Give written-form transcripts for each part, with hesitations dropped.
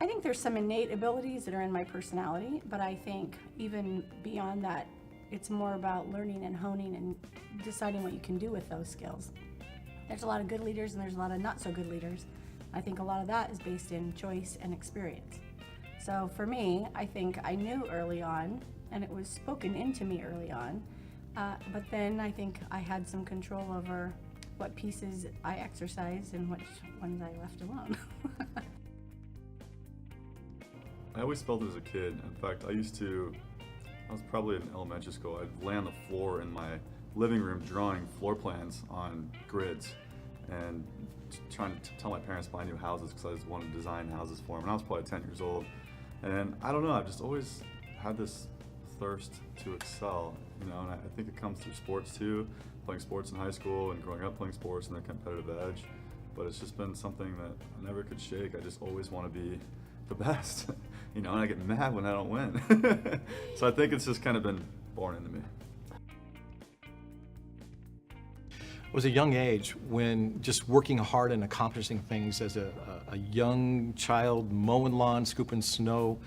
I think there's some innate abilities that are in my personality, but I think even beyond that, it's more about learning and honing and deciding what you can do with those skills. There's a lot of good leaders and there's a lot of not so good leaders. I think a lot of that is based in choice and experience. So for me, I think I knew early on, and it was spoken into me early on, but then I think I had some control over what pieces I exercised and which ones I left alone. I always felt it as a kid. In fact, I was probably in elementary school, I'd lay on the floor in my living room drawing floor plans on grids and trying to tell my parents to buy new houses because I just wanted to design houses for them. And I was probably 10 years old. And I don't know, I've just always had this thirst to excel, and I think it comes through sports too, playing sports in high school and growing up playing sports and the competitive edge. But it's just been something that I never could shake. I just always want to be the best, and I get mad when I don't win. So I think it's just kind of been born into me. It was a young age when just working hard and accomplishing things as a young child, mowing lawn, scooping snow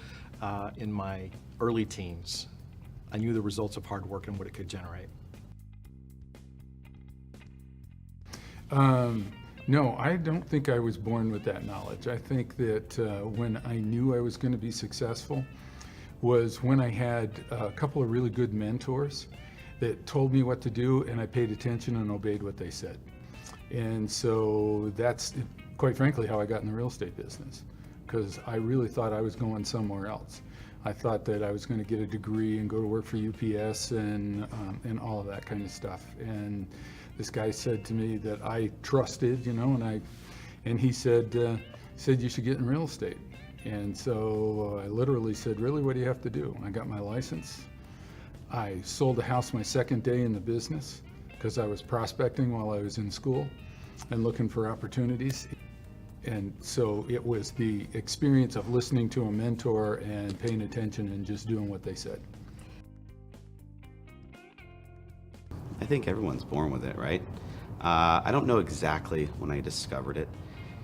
in my early teens. I knew the results of hard work and what it could generate. No, I don't think I was born with that knowledge. I think that when I knew I was going to be successful was when I had a couple of really good mentors that told me what to do, and I paid attention and obeyed what they said. And so that's, quite frankly, how I got in the real estate business, because I really thought I was going somewhere else. I thought that I was going to get a degree and go to work for UPS and all of that kind of stuff. And this guy said to me that I trusted, and he said you should get in real estate. And so I literally said, really, what do you have to do? I got my license. I sold a house my second day in the business because I was prospecting while I was in school and looking for opportunities. And so it was the experience of listening to a mentor and paying attention and just doing what they said. I think everyone's born with it, right? I don't know exactly when I discovered it.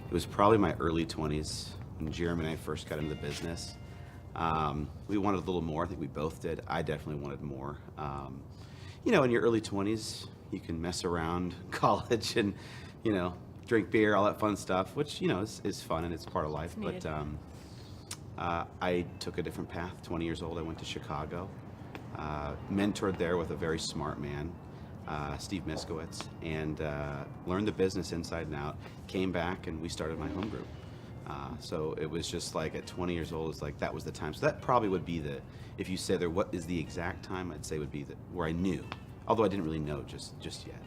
It was probably my early 20s when Jeremy and I first got into the business. We wanted a little more. I think we both did. I definitely wanted more. In your early 20s, you can mess around college and, drink beer, all that fun stuff, which, is fun and it's part of life. But I took a different path. 20 years old, I went to Chicago, mentored there with a very smart man, Steve Miskowitz, and learned the business inside and out, came back, and we started my home group. So it was just like at 20 years old, it's like that was the time. So that probably would be if you say there, what is the exact time, I'd say would be where I knew, although I didn't really know just yet.